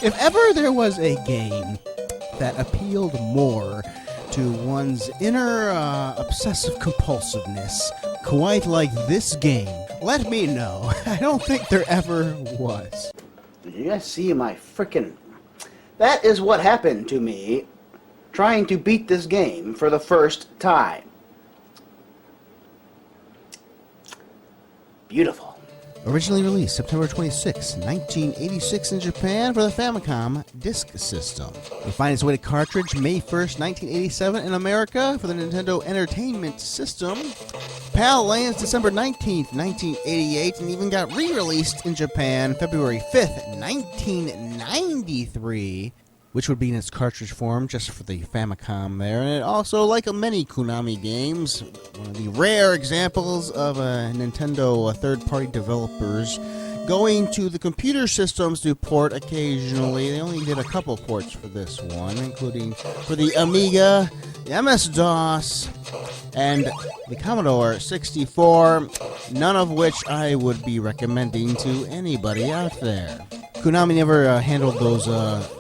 If ever there was a game that appealed more to one's inner obsessive compulsiveness, quite like this game, let me know. I don't think there ever was. Did you guys see my frickin'... That is what happened to me trying to beat this game for the first time. Beautiful. Originally released September 26, 1986 in Japan for the Famicom Disk System. It find its way to cartridge May 1st, 1987 in America for the Nintendo Entertainment System. PAL lands December 19th, 1988 and even got re-released in Japan February 5th, 1993. Which would be in its cartridge form, just for the Famicom there. And it also, like many Konami games, one of the rare examples of Nintendo third-party developers going to the computer systems to port occasionally. They only did a couple ports for this one, including for the Amiga, the MS-DOS, and the Commodore 64, none of which I would be recommending to anybody out there. Konami never handled those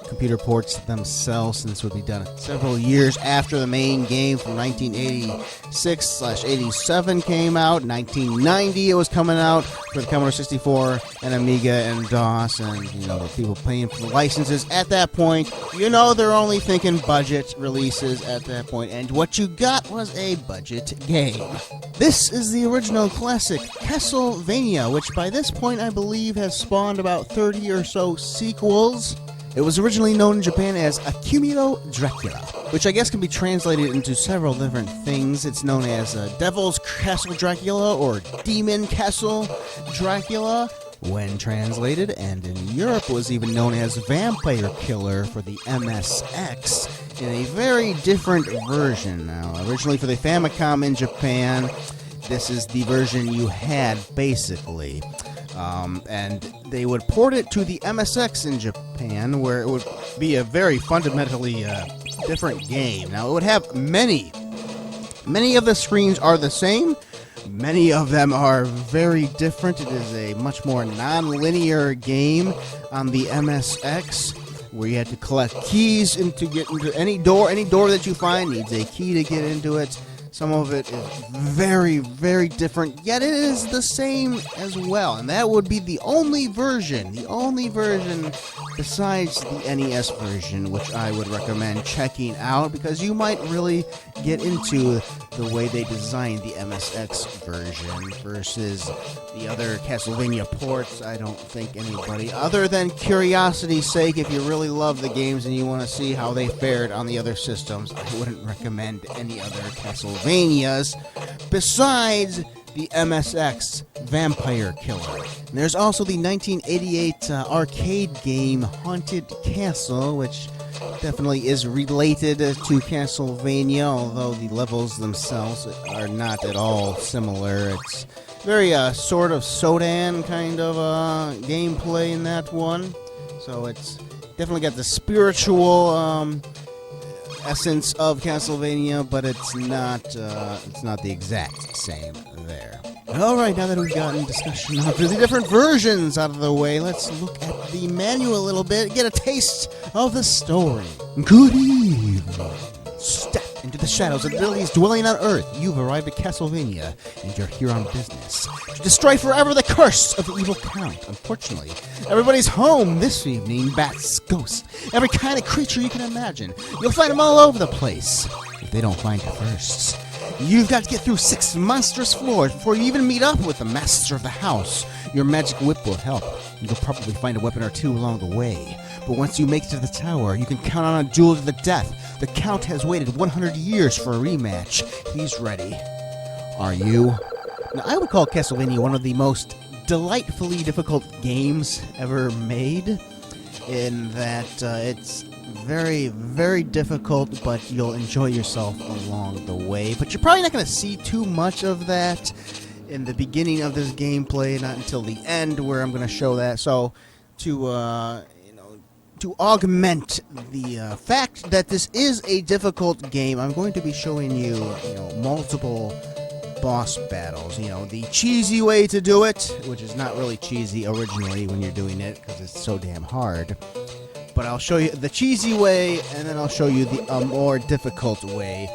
computer ports themselves, since it would be done several years after the main game from 1986/87 came out. 1990 it was coming out for the Commodore 64 and Amiga and DOS, and the people paying for the licenses at that point. They're only thinking budget releases at that point, and what you got was a budget game. This is the original classic CastleVania, which by this point I believe has spawned about 30 or so sequels. It was originally known in Japan as Accumulo Dracula, which I guess can be translated into several different things. It's known as Devil's Castle Dracula or Demon Castle Dracula when translated, and in Europe was even known as Vampire Killer for the MSX in a very different version. Now, originally for the Famicom in Japan, this is the version you had, basically. And they would port it to the MSX in Japan, where it would be a very fundamentally different game. Now, it would have many of the screens are the same. Many of them are very different. It is a much more non-linear game on the MSX, where you had to collect keys to get into any door. Any door that you find needs a key to get into it. Some of it is very, very different, yet it is the same as well. And that would be the only version besides the NES version, which I would recommend checking out, because you might really get into the way they designed the MSX version versus the other CastleVania ports. I don't think anybody, other than curiosity's sake, if you really love the games and you want to see how they fared on the other systems, I wouldn't recommend any other CastleVanias besides the MSX Vampire Killer. And there's also the 1988 arcade game Haunted Castle, which definitely is related to CastleVania, although the levels themselves are not at all similar. It's very sort of Sodan kind of gameplay in that one. So it's definitely got the spiritual essence of CastleVania, but it's not the exact same there. Alright, now that we've gotten discussion of the different versions out of the way, let's look at the manual a little bit, get a taste of the story. Good evening. Step into the shadows of the deadliest dwelling on Earth. You've arrived at CastleVania, and you're here on business to destroy forever the curse of the evil Count. Unfortunately, everybody's home this evening. Bats, ghosts, every kind of creature you can imagine. You'll find them all over the place, if they don't find you first. You've got to get through 6 monstrous floors before you even meet up with the master of the house. Your magic whip will help. You'll probably find a weapon or two along the way. But once you make it to the tower, you can count on a duel to the death. The Count has waited 100 years for a rematch. He's ready. Are you? Now, I would call CastleVania one of the most delightfully difficult games ever made, in that it's very, very difficult, but you'll enjoy yourself along the way. But you're probably not going to see too much of that in the beginning of this gameplay, not until the end, where I'm going to show that. So, to augment the fact that this is a difficult game, I'm going to be showing you, multiple boss battles. The cheesy way to do it, which is not really cheesy originally when you're doing it, because it's so damn hard. but I'll show you the cheesy way, and then I'll show you the more difficult way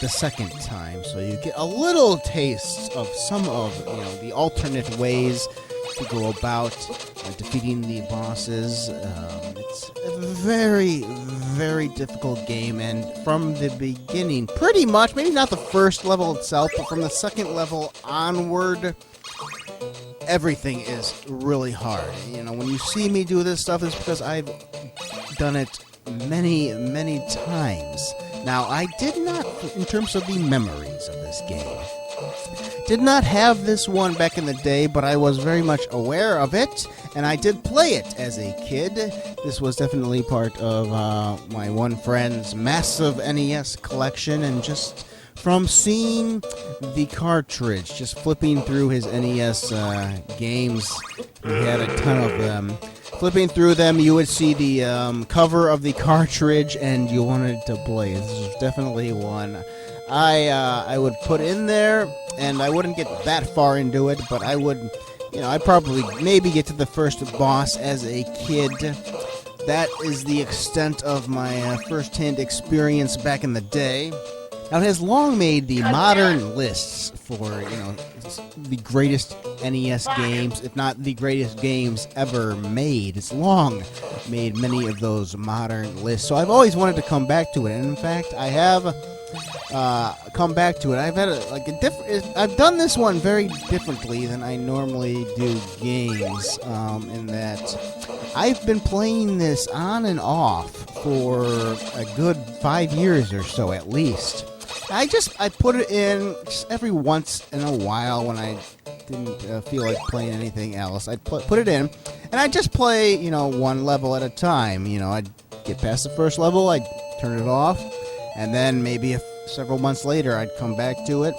the second time, so you get a little taste of some of the alternate ways to go about defeating the bosses. It's a very, very difficult game, and from the beginning, pretty much, maybe not the first level itself, but from the second level onward, everything is really hard. When you see me do this stuff, it's because I've done it many, many times. Now, I did not, in terms of the memories of this game, did not have this one back in the day, but I was very much aware of it, and I did play it as a kid. This was definitely part of my one friend's massive NES collection, and just from seeing the cartridge, just flipping through his NES games, he had a ton of them. Flipping through them, you would see the cover of the cartridge, and you wanted to play. This is definitely one I would put in there, and I wouldn't get that far into it, but I would, I'd probably maybe get to the first boss as a kid. That is the extent of my first-hand experience back in the day. Now, it has long made the modern lists for, the greatest NES games, if not the greatest games ever made. It's long made many of those modern lists, so I've always wanted to come back to it, and in fact, I have come back to it. I've had I've done this one very differently than I normally do games, in that I've been playing this on and off for a good 5 years or so at least. I put it in just every once in a while when I didn't feel like playing anything else. I'd put it in, and I'd just play, one level at a time. I'd get past the first level, I'd turn it off, and then maybe several months later, I'd come back to it.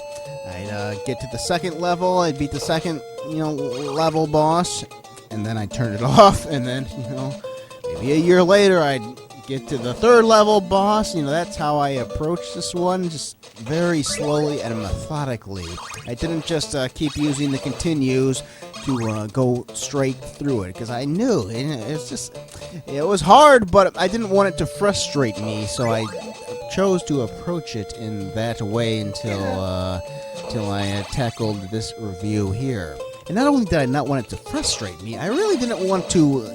I'd get to the second level, I'd beat the second, level boss, and then I'd turn it off, and then, maybe a year later, I'd get to the third level boss. That's how I approached this one, just very slowly and methodically. I didn't just keep using the continues to go straight through it, because I knew it was hard, but I didn't want it to frustrate me, so I chose to approach it in that way until I tackled this review here. And not only did I not want it to frustrate me, I really didn't want to,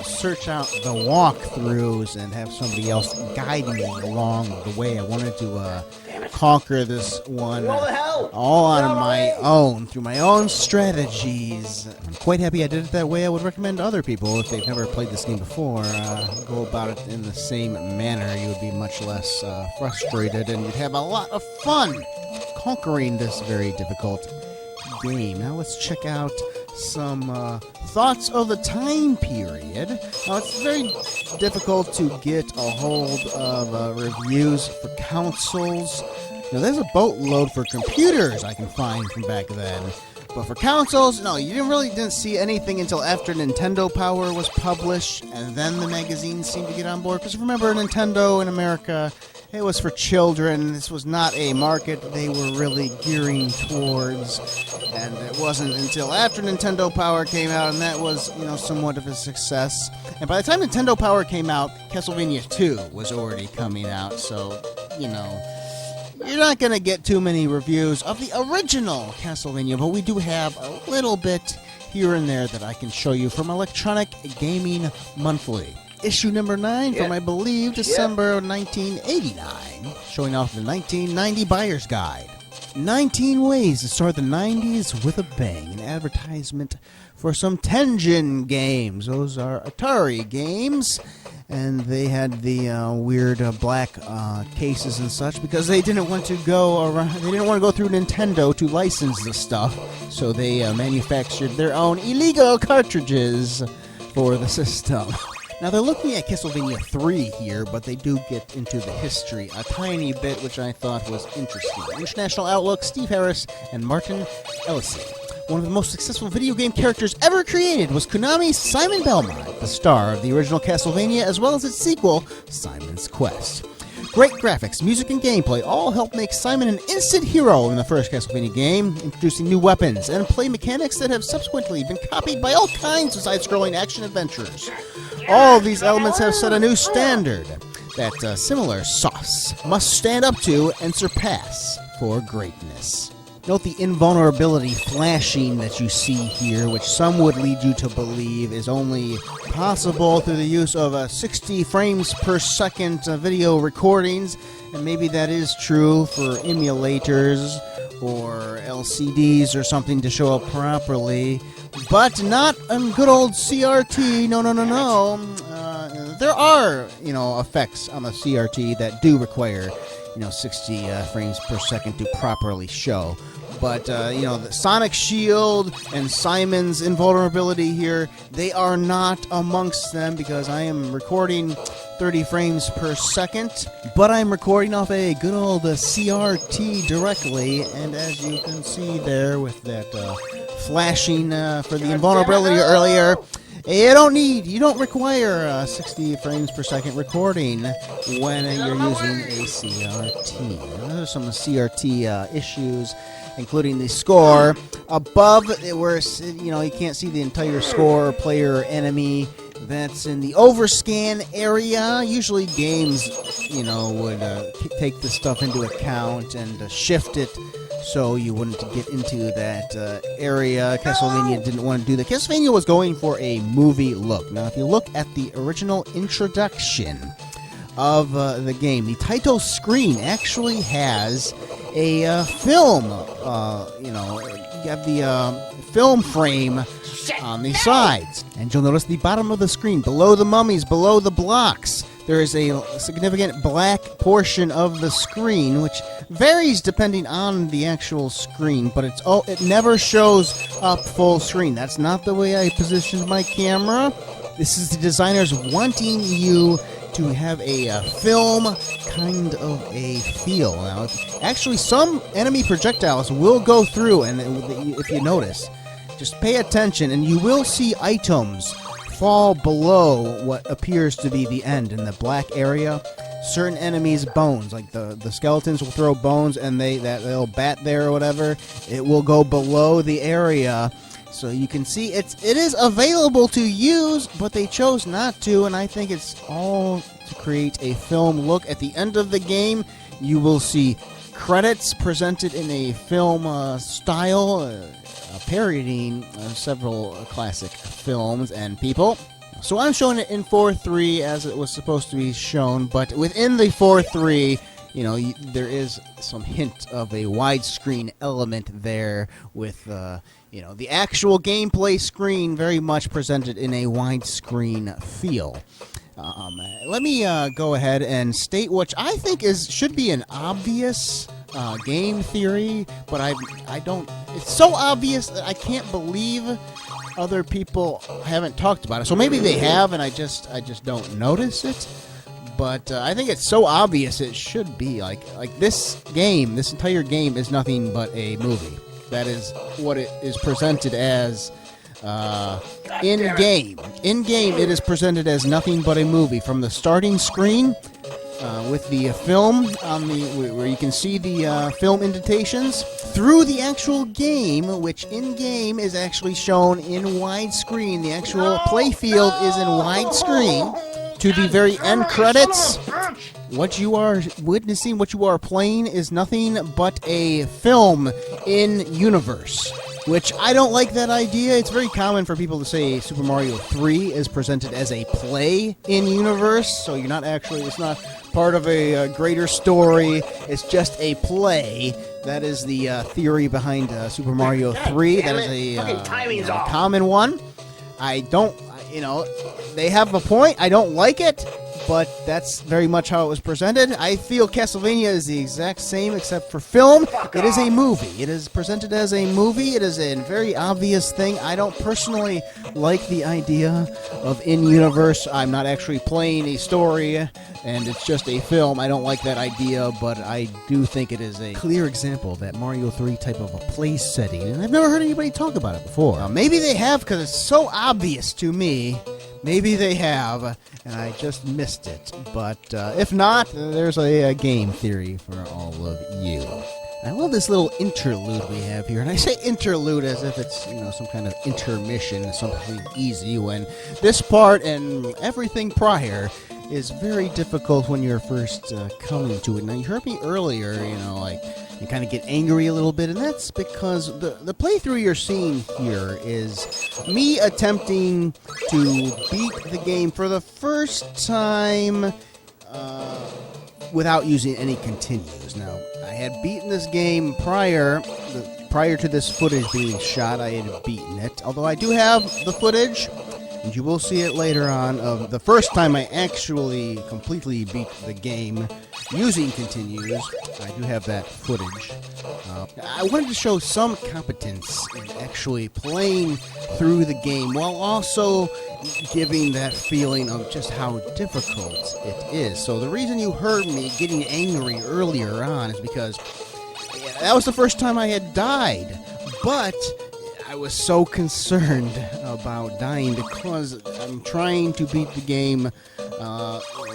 search out the walkthroughs and have somebody else guide me along the way. I wanted to conquer this one all on my own, through my own strategies. I'm quite happy I did it that way. I would recommend other people, if they've never played this game before, go about it in the same manner. You would be much less frustrated, and you'd have a lot of fun conquering this very difficult game. Now let's check out some thoughts of the time period. Now, it's very difficult to get a hold of reviews for consoles. Now, there's a boatload for computers I can find from back then. But for consoles, no, you didn't see anything until after Nintendo Power was published, and then the magazines seemed to get on board. Because remember, Nintendo in America, it was for children. This was not a market they were really gearing towards. And it wasn't until after Nintendo Power came out, and that was, somewhat of a success. And by the time Nintendo Power came out, CastleVania 2 was already coming out. So, you're not going to get too many reviews of the original Castlevania, but we do have a little bit here and there that I can show you from Electronic Gaming Monthly. Issue number 9 from, I believe, December 1989, showing off the 1990 Buyer's Guide. 19 ways to start the 90s with a bang. An advertisement for some Tengen games. Those are Atari games. And they had the weird black cases and such because they didn't want to go around. They didn't want to go through Nintendo to license the stuff, so they manufactured their own illegal cartridges for the system. Now they're looking at Castlevania 3 here, but they do get into the history a tiny bit, which I thought was interesting. International Outlook, Steve Harris, and Martin Ellison. One of the most successful video game characters ever created was Konami's Simon Belmont, the star of the original Castlevania, as well as its sequel, Simon's Quest. Great graphics, music, and gameplay all help make Simon an instant hero in the first Castlevania game, introducing new weapons and play mechanics that have subsequently been copied by all kinds of side-scrolling action adventures. All of these elements have set a new standard that similar softs must stand up to and surpass for greatness. Note the invulnerability flashing that you see here, which some would lead you to believe is only possible through the use of 60 frames per second video recordings, and maybe that is true for emulators or LCDs or something to show up properly, but not on good old CRT. No. There are, effects on the CRT that do require 60 frames per second to properly show. But, the Sonic Shield and Simon's invulnerability here, they are not amongst them because I am recording 30 frames per second, but I'm recording off a good old CRT directly, and as you can see there with that flashing for the invulnerability earlier, you don't require 60 frames per second recording when you're using a CRT. Those are some CRT issues, including the score. Above, where you can't see the entire score, player, or enemy. That's in the overscan area. Usually games, would take this stuff into account and shift it so you wouldn't get into that area. Castlevania didn't want to do that. Castlevania was going for a movie look. Now, if you look at the original introduction of the game, the title screen actually has a film. You have the film frame on the sides. And you'll notice the bottom of the screen, below the mummies, below the blocks, there is a significant black portion of the screen, which varies depending on the actual screen, but it never shows up full screen. That's not the way I positioned my camera. This is the designers wanting you to have a film kind of a feel. Now, actually, some enemy projectiles will go through, and if you notice, just pay attention, and you will see items fall below what appears to be the end in the black area. Certain enemies' bones, like the skeletons will throw bones, and that little bat there or whatever, it will go below the area. So you can see it is available to use, but they chose not to, and I think it's all to create a film look. At the end of the game, you will see credits presented in a film style, parodying several classic films and people. So I'm showing it in 4:3 as it was supposed to be shown, but within the 4:3, there is some hint of a widescreen element there with, the actual gameplay screen very much presented in a widescreen feel. Let me go ahead and state what I think should be an obvious game theory, but I don't. It's so obvious that I can't believe other people haven't talked about it. So maybe they have, and I just don't notice it. But I think it's so obvious it should be like this game. This entire game is nothing but a movie. That is what it is presented as. In game, it is presented as nothing but a movie. From the starting screen, with the film on where you can see the film indentations, through the actual game, which in game is actually shown in widescreen. The actual playfield is in widescreen. To the very end credits, what you are witnessing, what you are playing, is nothing but a film in universe. Which I don't like that idea. It's very common for people to say Super Mario 3 is presented as a play in universe, so it's not part of a greater story. It's just a play. That is the theory behind Super Mario 3. That is a common one. They have a point. I don't like it, but that's very much how it was presented. I feel Castlevania is the exact same except for film. It is a movie. It is presented as a movie. It is a very obvious thing. I don't personally like the idea of in-universe. I'm not actually playing a story, and it's just a film. I don't like that idea, but I do think it is a clear example of that Mario 3 type of a play setting, and I've never heard anybody talk about it before. Maybe they have, because it's so obvious to me. Maybe they have, and I just missed it. But if not, there's a game theory for all of you. I love this little interlude we have here, and I say interlude as if it's, some kind of intermission, something easy, when this part and everything prior is very difficult when you're first coming to it. Now, you heard me earlier, you kind of get angry a little bit, and that's because the playthrough you're seeing here is me attempting to beat the game for the first time without using any continues. Now, I had beaten this game prior to this footage being shot. I had beaten it, although I do have the footage, and you will see it later on, of the first time I actually completely beat the game using continues. I do have that footage. I wanted to show some competence in actually playing through the game while also giving that feeling of just how difficult it is. So the reason you heard me getting angry earlier on is because that was the first time I had died, but I was so concerned about dying because I'm trying to beat the game,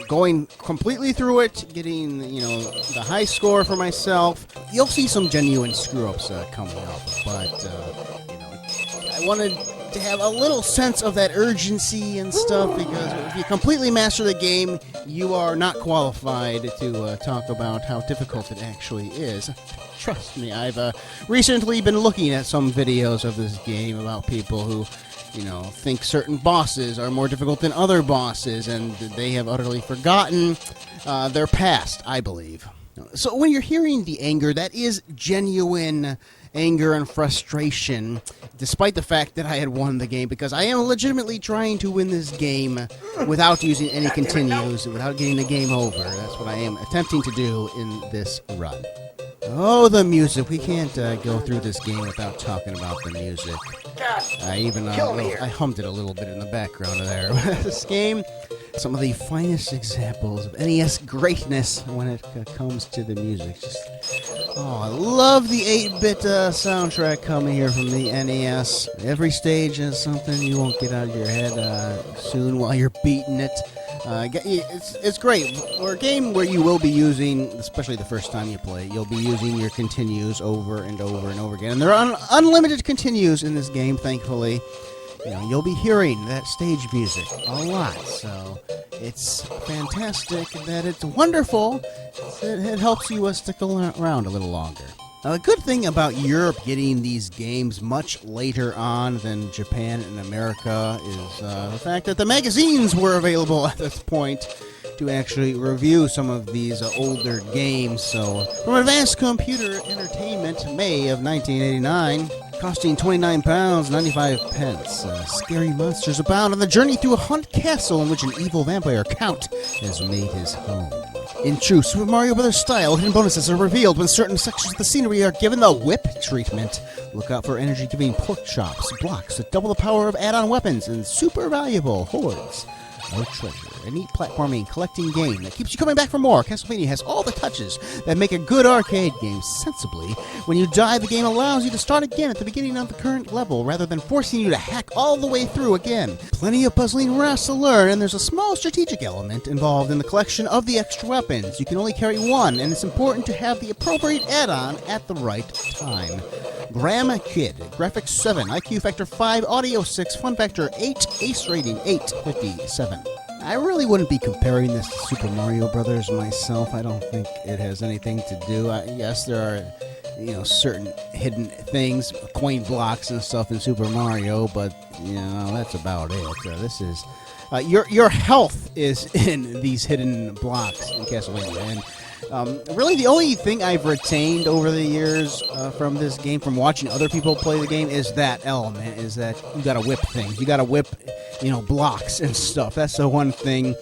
going completely through it, getting, the high score for myself. You'll see some genuine screw-ups coming up, but, I wanted to have a little sense of that urgency and stuff, because if you completely master the game, you are not qualified to talk about how difficult it actually is. Trust me, I've recently been looking at some videos of this game about people who, think certain bosses are more difficult than other bosses, and they have utterly forgotten their past, I believe. So when you're hearing the anger, that is genuine anger and frustration, despite the fact that I had won the game, because I am legitimately trying to win this game without using any continues, without getting the game over. That's what I am attempting to do in this run. Oh, the music. We can't go through this game without talking about the music. I hummed it a little bit in the background there. This game, some of the finest examples of NES greatness when it comes to the music. I love the 8-bit soundtrack coming here from the NES. Every stage is something you won't get out of your head soon while you're beating it. It's great. For a game where you will be using, especially the first time you play, you'll be using your continues over and over and over again. And there are unlimited continues in this game, thankfully. You'll be hearing that stage music a lot. So it's fantastic that it's wonderful. It helps you stick around a little longer. Now, the good thing about Europe getting these games much later on than Japan and America is the fact that the magazines were available at this point to actually review some of these older games. So, from Advanced Computer Entertainment, May of 1989, costing £29.95, scary monsters abound on the journey through a haunted castle in which an evil vampire count has made his home. In true Super Mario Bros. Style, hidden bonuses are revealed when certain sections of the scenery are given the whip treatment. Look out for energy-giving pork chops, blocks that double the power of add-on weapons, and super valuable hordes of treasure. A neat platforming collecting game that keeps you coming back for more. CastleVania has all the touches that make a good arcade game sensibly. When you die, the game allows you to start again at the beginning of the current level rather than forcing you to hack all the way through again. Plenty of puzzling routes to learn, and there's a small strategic element involved in the collection of the extra weapons. You can only carry one, and it's important to have the appropriate add-on at the right time. Graham Kid, graphics 7, IQ factor 5, audio 6, fun factor 8, ace rating 857. I really wouldn't be comparing this to Super Mario Brothers myself. I don't think it has anything to do. Yes, there are, certain hidden things, coin blocks and stuff in Super Mario, but that's about it. This is your health is in these hidden blocks in Castlevania, and really the only thing I've retained over the years from this game, from watching other people play the game, is that element, is that you gotta whip things. You gotta whip, blocks and stuff. That's the one thing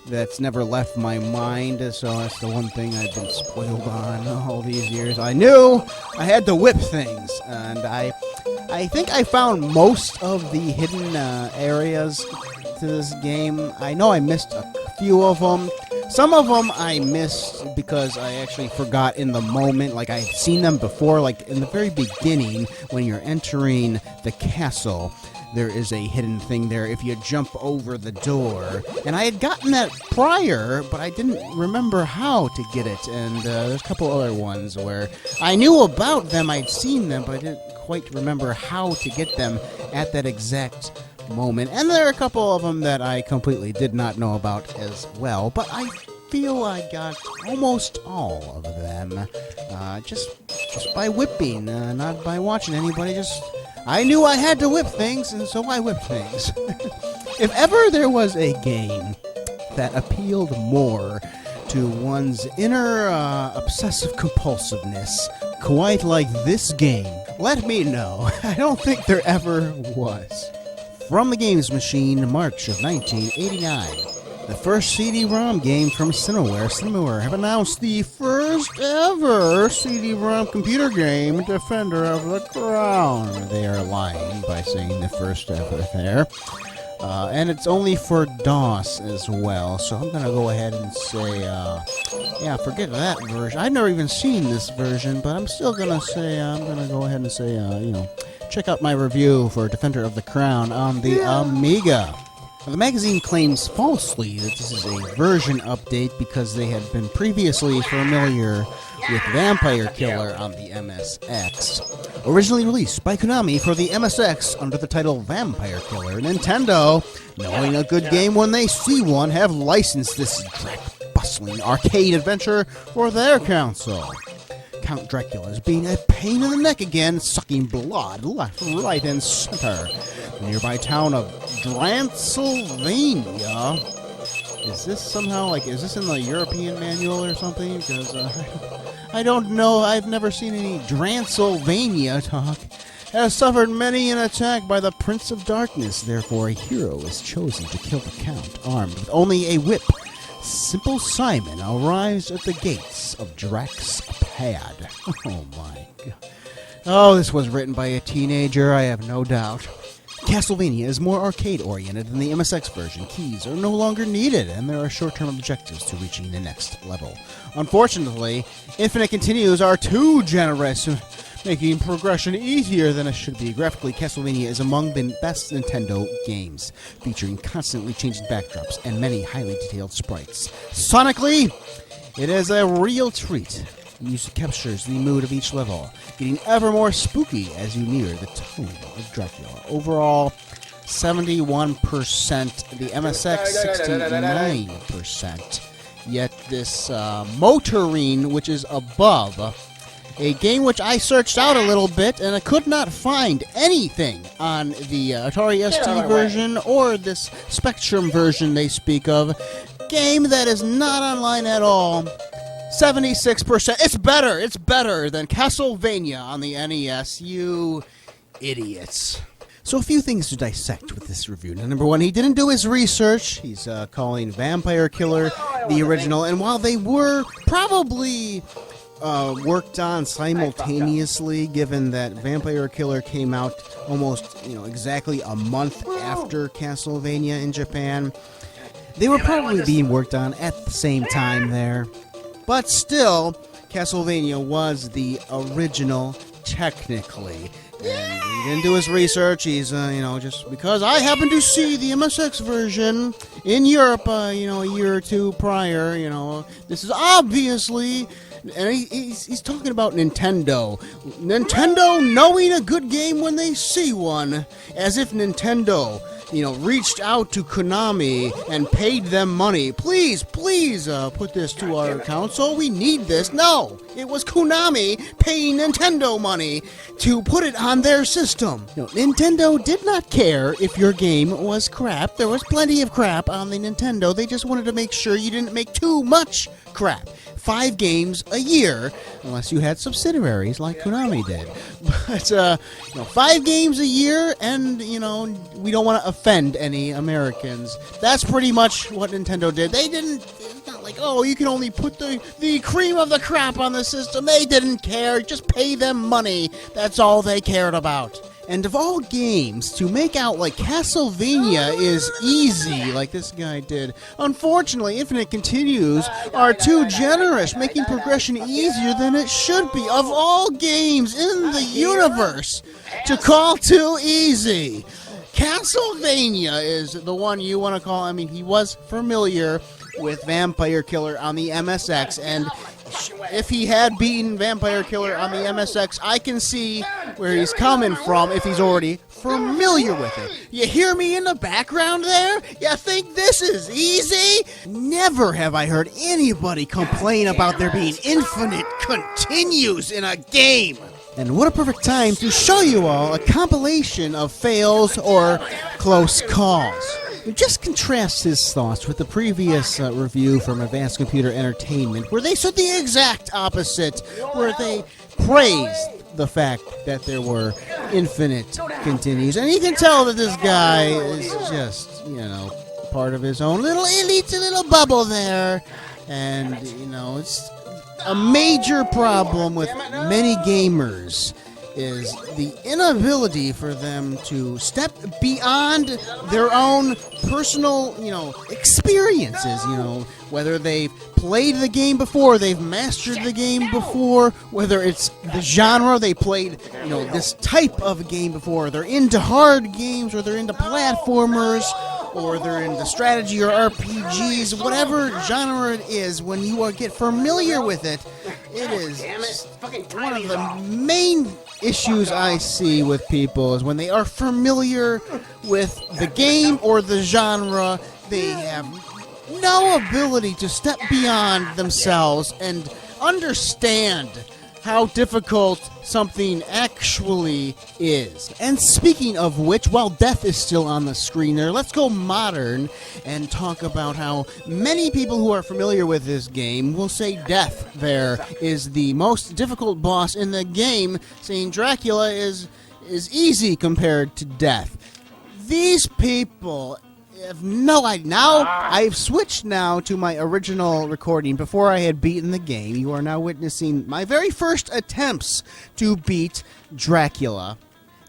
that's never left my mind, so that's the one thing I've been spoiled on all these years. I knew I had to whip things, and I think I found most of the hidden areas to this game. I know I missed a few of them. Some of them I missed because I actually forgot in the moment. Like, I had seen them before, like in the very beginning when you're entering the castle. there is a hidden thing there if you jump over the door. And I had gotten that prior, but I didn't remember how to get it. And there's a couple other ones where I knew about them, I'd seen them, but I didn't quite remember how to get them at that exact moment. And there are a couple of them that I completely did not know about as well, but I feel I got almost all of them just by whipping, not by watching anybody. I knew I had to whip things, and so I whipped things. If ever there was a game that appealed more to one's inner obsessive compulsiveness, quite like this game, let me know. I don't think there ever was. From the Games Machine, March of 1989. The first CD-ROM game from Cinemaware have announced the first ever CD-ROM computer game, Defender of the Crown. They are lying by saying the first ever there. And it's only for DOS as well, so I'm going to go ahead and say, yeah, forget that version. I've never even seen this version, but I'm still going to say, I'm going to go ahead and say, check out my review for Defender of the Crown on the Amiga. Now, the magazine claims falsely that this is a version update because they had been previously familiar with Vampire Killer on the MSX. Originally released by Konami for the MSX under the title Vampire Killer, Nintendo, knowing a good game when they see one, have licensed this bustling arcade adventure for their console. Count Dracula is being a pain in the neck again, sucking blood left, right, and center. The nearby town of Transylvania. Is this somehow, is this in the European manual or something? Because, I don't know, I've never seen any Transylvania talk. Has suffered many an attack by the Prince of Darkness, therefore a hero is chosen to kill the Count, armed with only a whip. Simple Simon arrives at the gates of Drax's pad. Oh my god. Oh, this was written by a teenager, I have no doubt. CastleVania is more arcade-oriented than the MSX version. Keys are no longer needed, and there are short-term objectives to reaching the next level. Unfortunately, Infinite Continues are too generous, making progression easier than it should be. Graphically, CastleVania is among the best Nintendo games, featuring constantly changing backdrops and many highly detailed sprites. Sonically, it is a real treat. Music captures the mood of each level, getting ever more spooky as you near the tomb of Dracula. Overall, 71%, the MSX 69%. Yet this Motorine, which is above, a game which I searched out a little bit, and I could not find anything on the Atari ST version or this Spectrum version they speak of. Game that is not online at all. 76%. It's better than CastleVania on the NES, you idiots. So a few things to dissect with this review. Now, number one, he didn't do his research. He's calling Vampire Killer the original, and while they were probably worked on simultaneously, given that Vampire Killer came out almost, exactly a month after Castlevania in Japan, they were probably being worked on at the same time there. But still, Castlevania was the original, technically. And he didn't do his research. He's, just because I happened to see the MSX version in Europe, a year or two prior, this is obviously... And he's talking about Nintendo. Nintendo knowing a good game when they see one. As if Nintendo, reached out to Konami and paid them money. Please, put this to our console. We need this. No, it was Konami paying Nintendo money to put it on their system. Nintendo did not care if your game was crap. There was plenty of crap on the Nintendo. They just wanted to make sure you didn't make too much crap. 5 games a year, unless you had subsidiaries like Konami did. But, 5 games a year, and, we don't want to offend any Americans. That's pretty much what Nintendo did. They didn't, it's not like, you can only put the cream of the crap on the system. They didn't care. Just pay them money. That's all they cared about. And of all games, to make out like Castlevania is easy, like this guy did, unfortunately, Infinite Continues are too generous, making progression easier than it should be. Of all games in the universe, to call too easy. CastleVania is the one you want to call. I mean, he was familiar with Vampire Killer on the MSX, and if he had beaten Vampire Killer on the MSX, I can see where he's coming from if he's already familiar with it. You hear me in the background there? You think this is easy? Never have I heard anybody complain about there being infinite continues in a game. And what a perfect time to show you all a compilation of fails or close calls. Just contrast his thoughts with the previous review from Advanced Computer Entertainment, where they said the exact opposite, where they praised the fact that there were infinite continues. And you can tell that this guy is just, part of his own little elite little bubble there. And, it's a major problem with many gamers is the inability for them to step beyond their own personal, experiences, whether they've played the game before, they've mastered the game before, whether it's the genre they played, this type of game before, they're into hard games, or they're into platformers, or they're into strategy or RPGs, whatever genre it is, when you get familiar with it, it is one of the main issues I see with people is when they are familiar with the game or the genre, they have no ability to step beyond themselves and understand how difficult something actually is. And speaking of which, while death is still on the screen there, let's go modern and talk about how many people who are familiar with this game will say death there is the most difficult boss in the game, saying Dracula is easy compared to death. These people have no idea. Now, I've switched now to my original recording before I had beaten the game. You are now witnessing my very first attempts to beat Dracula.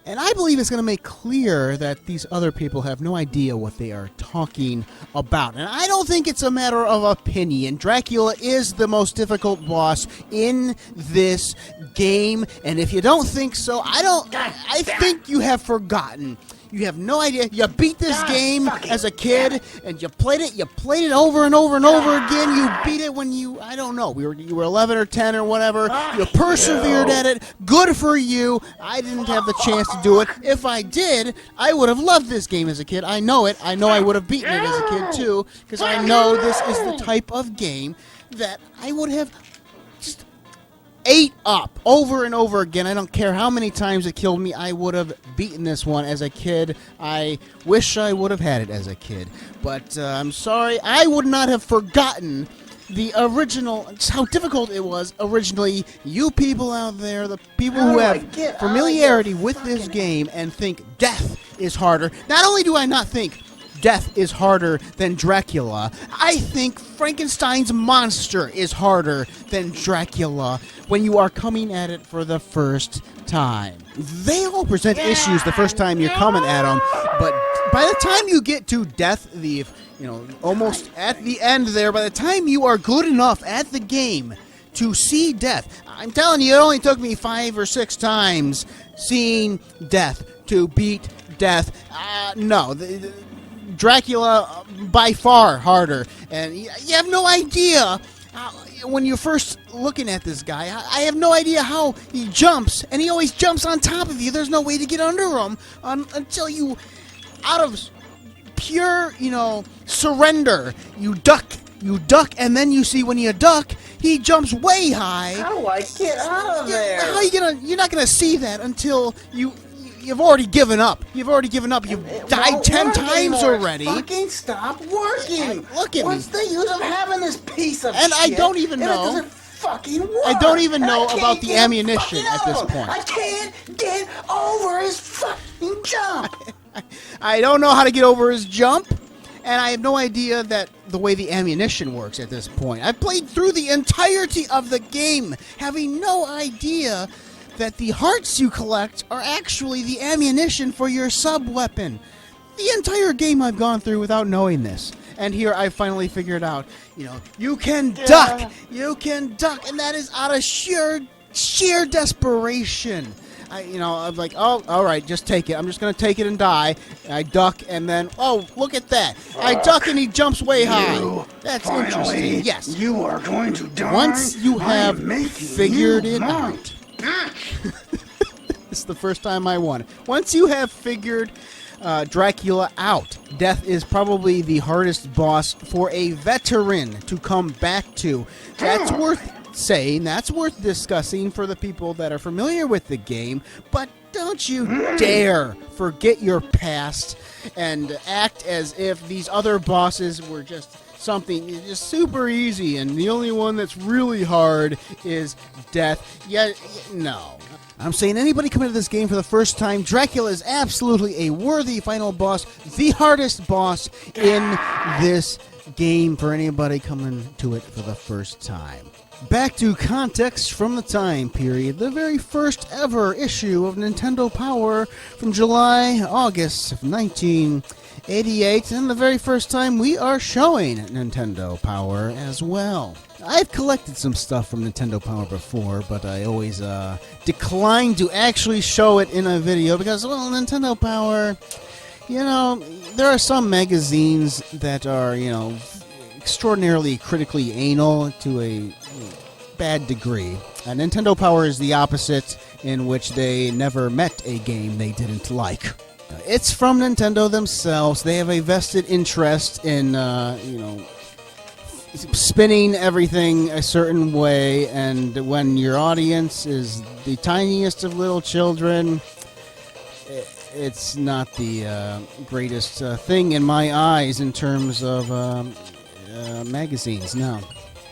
And I believe it's going to make clear that these other people have no idea what they are talking about. And I don't think it's a matter of opinion. Dracula is the most difficult boss in this game. And if you don't think so, I think you have forgotten. You have no idea. You beat this game as a kid, and you played it over and over and over again. You beat it when you were 11 or 10 or whatever. You persevered at it. Good for you. I didn't have the chance to do it. If I did, I would have loved this game as a kid. I know it. I know I would have beaten it as a kid, too, because I know this is the type of game that I would have just ate up over and over again. I don't care how many times it killed me, I would have beaten this one as a kid. I wish I would have had it as a kid. But I'm sorry, I would not have forgotten the original, how difficult it was originally. You people out there, the people who have familiarity with this game and think death is harder. Not only do I not think death is harder than Dracula, I think Frankenstein's monster is harder than Dracula when you are coming at it for the first time. They all present issues the first time you're coming at them, but by the time you get to DeathDeath, almost at the end there, by the time you are good enough at the game to see death, I'm telling you, it only took me 5 or 6 times seeing death to beat death. Dracula, by far harder, and you have no idea when you're first looking at this guy. I have no idea how he jumps, and he always jumps on top of you. There's no way to get under him until you, out of pure, surrender, you duck, and then you see when you duck, he jumps way high. How do I get out of there? How are you gonna? You're not gonna see that until You've already given up. You've died 10 times already. Fucking stop working. Look at me. What's the use of having this piece of shit? I don't even know. It doesn't fucking work. I don't even know about the ammunition at this point. I can't get over his fucking jump. I don't know how to get over his jump, and I have no idea that the way the ammunition works at this point. I've played through the entirety of the game, having no idea that the hearts you collect are actually the ammunition for your sub-weapon. The entire game I've gone through without knowing this. And here I finally figured out, you can duck. You can duck, and that is out of sheer desperation. I'm like, oh, all right, just take it. I'm just going to take it and die. And I duck, and then, oh, look at that. I duck, and he jumps way high. That's interesting. Yes. You are going to die. Once you have figured it out. This is the first time I won. Once you have figured Dracula out, Death is probably the hardest boss for a veteran to come back to. That's worth saying, that's worth discussing for the people that are familiar with the game, but don't you dare forget your past and act as if these other bosses were just something just super easy and the only one that's really hard is Death. Yeah, no. I'm saying anybody coming to this game for the first time, Dracula is absolutely a worthy final boss, the hardest boss in this game for anybody coming to it for the first time. Back to context from the time period, the very first ever issue of Nintendo Power from July-August of 1988, and the very first time we are showing Nintendo Power as well. I've collected some stuff from Nintendo Power before, but I always declined to actually show it in a video because, well, Nintendo Power, there are some magazines that are, extraordinarily critically anal to a bad degree. Nintendo Power is the opposite, in which they never met a game they didn't like. It's from Nintendo themselves. They have a vested interest in, spinning everything a certain way, and when your audience is the tiniest of little children, it's not the greatest thing in my eyes in terms of magazines, no.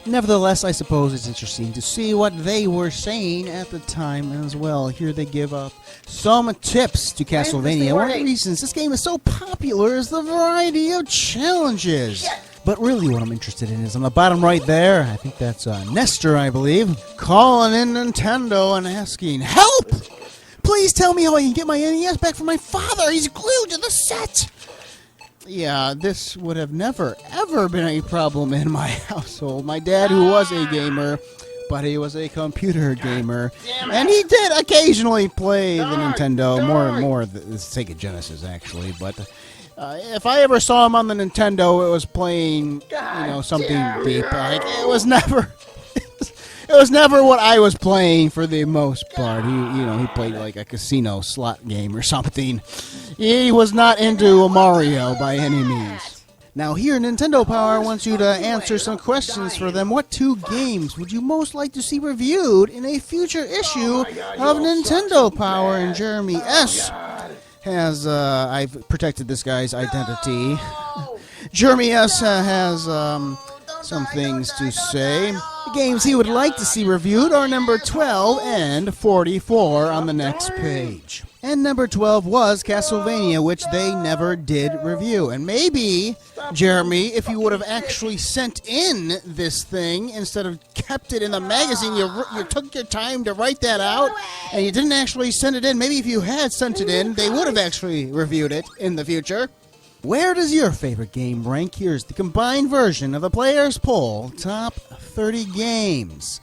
Nevertheless, I suppose it's interesting to see what they were saying at the time as well. Here they give up some tips to CastleVania. One of the reasons this game is so popular is the variety of challenges. But really what I'm interested in is on the bottom right there, I think that's Nestor, I believe, calling in Nintendo and asking, "Help! Please tell me how I can get my NES back from my father. He's glued to the set." Yeah, this would have never, ever been a problem in my household. My dad, who was a gamer, but he was a computer gamer, and he did occasionally play the Nintendo, more the Sega Genesis, actually, but if I ever saw him on the Nintendo, it was playing, something deep. Like, it was never... It was never what I was playing for the most part. He played like a casino slot game or something. He was not into a Mario by any means. Now here, Nintendo Power wants you to answer some questions for them. What two games would you most like to see reviewed in a future issue of Nintendo Power? And Jeremy S. has, I've protected this guy's identity. Jeremy S. has, some things to say. The games he would like to see reviewed are number 12 and 44 on the next page. And number 12 was CastleVania, which they never did review. And maybe, Jeremy, if you would have actually sent in this thing instead of kept it in the magazine, you took your time to write that out, and you didn't actually send it in. Maybe if you had sent it in, they would have actually reviewed it in the future. Where does your favorite game rank? Here's the combined version of the Players' Poll Top 30 Games.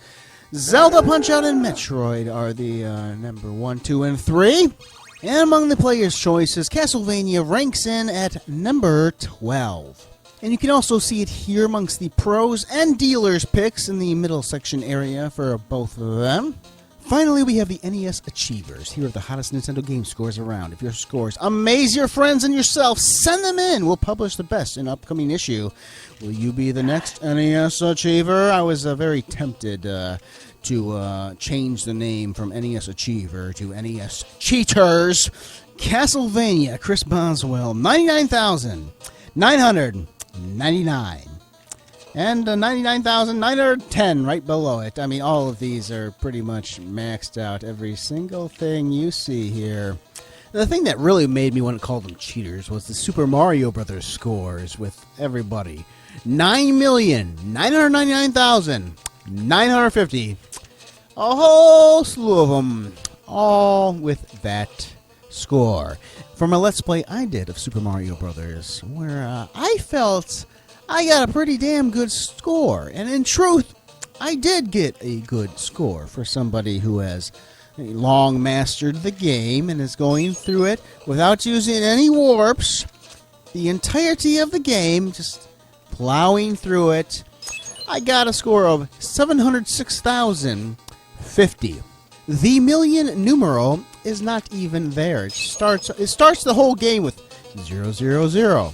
Zelda, Punch-Out, and Metroid are the number 1, 2, and 3. And among the players' choices, CastleVania ranks in at number 12. And you can also see it here amongst the pros and dealers' picks in the middle section area for both of them. Finally, we have the NES Achievers. Here are the hottest Nintendo game scores around. If your scores amaze your friends and yourself, send them in. We'll publish the best in an upcoming issue. Will you be the next NES Achiever? I was very tempted to change the name from NES Achiever to NES Cheaters. CastleVania, Chris Boswell, 99,999. And 99,910 right below it. I mean, all of these are pretty much maxed out. Every single thing you see here. The thing that really made me want to call them cheaters was the Super Mario Brothers scores with everybody. 9,999,950. A whole slew of them, all with that score. From a Let's Play I did of Super Mario Brothers, where I felt I got a pretty damn good score. And in truth, I did get a good score for somebody who has long mastered the game and is going through it without using any warps. The entirety of the game, just plowing through it. I got a score of 706,050. The million numeral is not even there. It starts the whole game with 000, 000.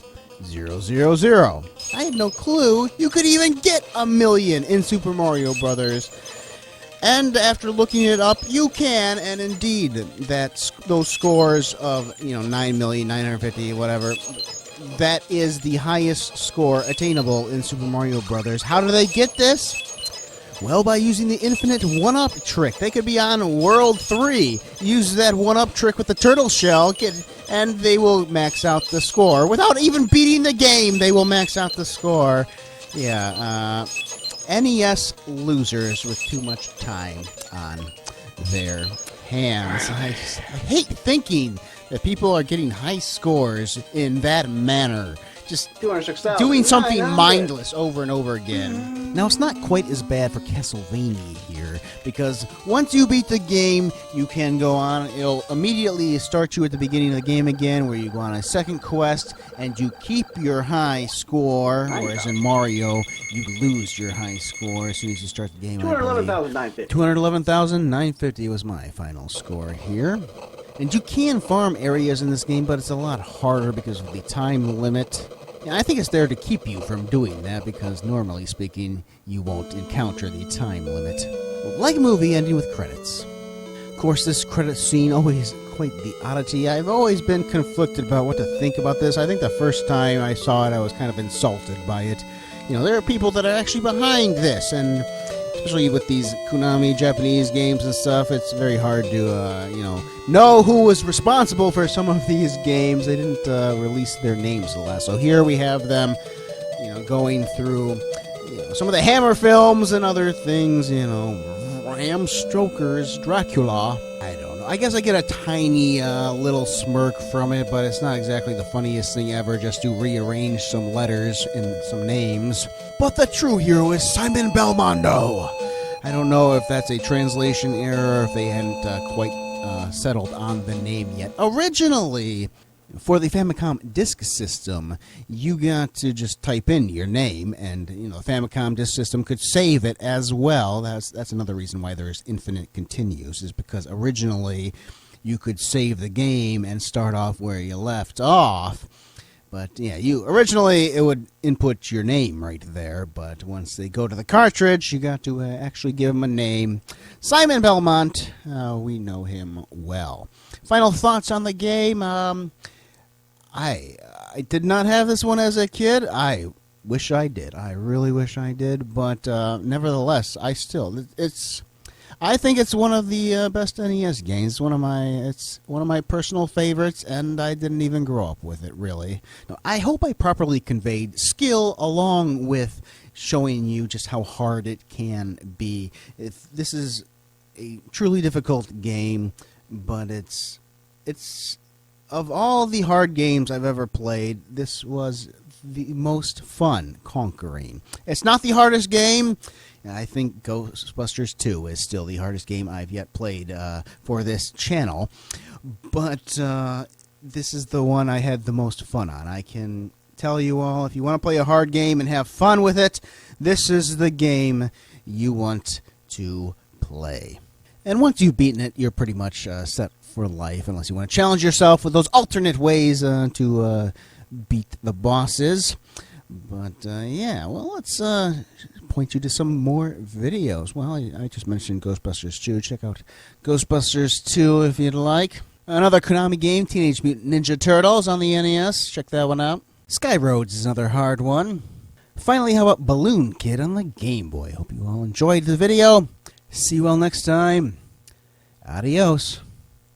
I had no clue you could even get a million in Super Mario Brothers. And after looking it up, you can, and indeed, those scores of 9,950,000, whatever, that is the highest score attainable in Super Mario Brothers. How do they get this? Well, by using the infinite one-up trick. They could be on World 3, use that one-up trick with the turtle shell, and they will max out the score. Without even beating the game, they will max out the score. Yeah, NES losers with too much time on their hands. I hate thinking that people are getting high scores in that manner. Just doing something mindless over and over again. Now, it's not quite as bad for CastleVania here, because once you beat the game, you can go on. It'll immediately start you at the beginning of the game again, where you go on a second quest, and you keep your high score, whereas in Mario, you lose your high score as soon as you start the game. 211,950. 211,950 was my final score here. And you can farm areas in this game, but it's a lot harder because of the time limit. And I think it's there to keep you from doing that, because normally speaking, you won't encounter the time limit. Like a movie ending with credits. Of course, this credit scene always quite the oddity. I've always been conflicted about what to think about this. I think the first time I saw it, I was kind of insulted by it. There are people that are actually behind this, and especially with these Konami Japanese games and stuff, it's very hard to, know who was responsible for some of these games. They didn't release their names last. So here we have them, going through some of the Hammer films and other things, Bram Stoker's Dracula. I don't know. I guess I get a tiny little smirk from it, but it's not exactly the funniest thing ever just to rearrange some letters in some names. But the true hero is Simon Belmondo. I don't know if that's a translation error, or if they hadn't quite settled on the name yet. Originally, for the Famicom Disk System, you got to just type in your name, and the Famicom Disk System could save it as well. That's another reason why there's infinite continues, is because originally you could save the game and start off where you left off. But yeah, originally it would input your name right there, but once they go to the cartridge, you got to actually give him a name. Simon Belmont, we know him well. Final thoughts on the game. I did not have this one as a kid. I wish I did. I really wish I did, but nevertheless, I think it's one of the best NES games. It's one of my personal favorites, and I didn't even grow up with it, really. Now, I hope I properly conveyed skill along with showing you just how hard it can be. This is a truly difficult game, but it's of all the hard games I've ever played, this was the most fun conquering. It's not the hardest game. I think Ghostbusters 2 is still the hardest game I've yet played for this channel. But this is the one I had the most fun on. I can tell you all, if you want to play a hard game and have fun with it, this is the game you want to play. And once you've beaten it, you're pretty much set for life, unless you want to challenge yourself with those alternate ways to beat the bosses. But, yeah, well, let's point you to some more videos. Well, I just mentioned Ghostbusters 2. Check out Ghostbusters 2 if you'd like. Another Konami game, Teenage Mutant Ninja Turtles on the NES. Check that one out. Sky Roads is another hard one. Finally, how about Balloon Kid on the Game Boy? Hope you all enjoyed the video. See you all next time. Adios.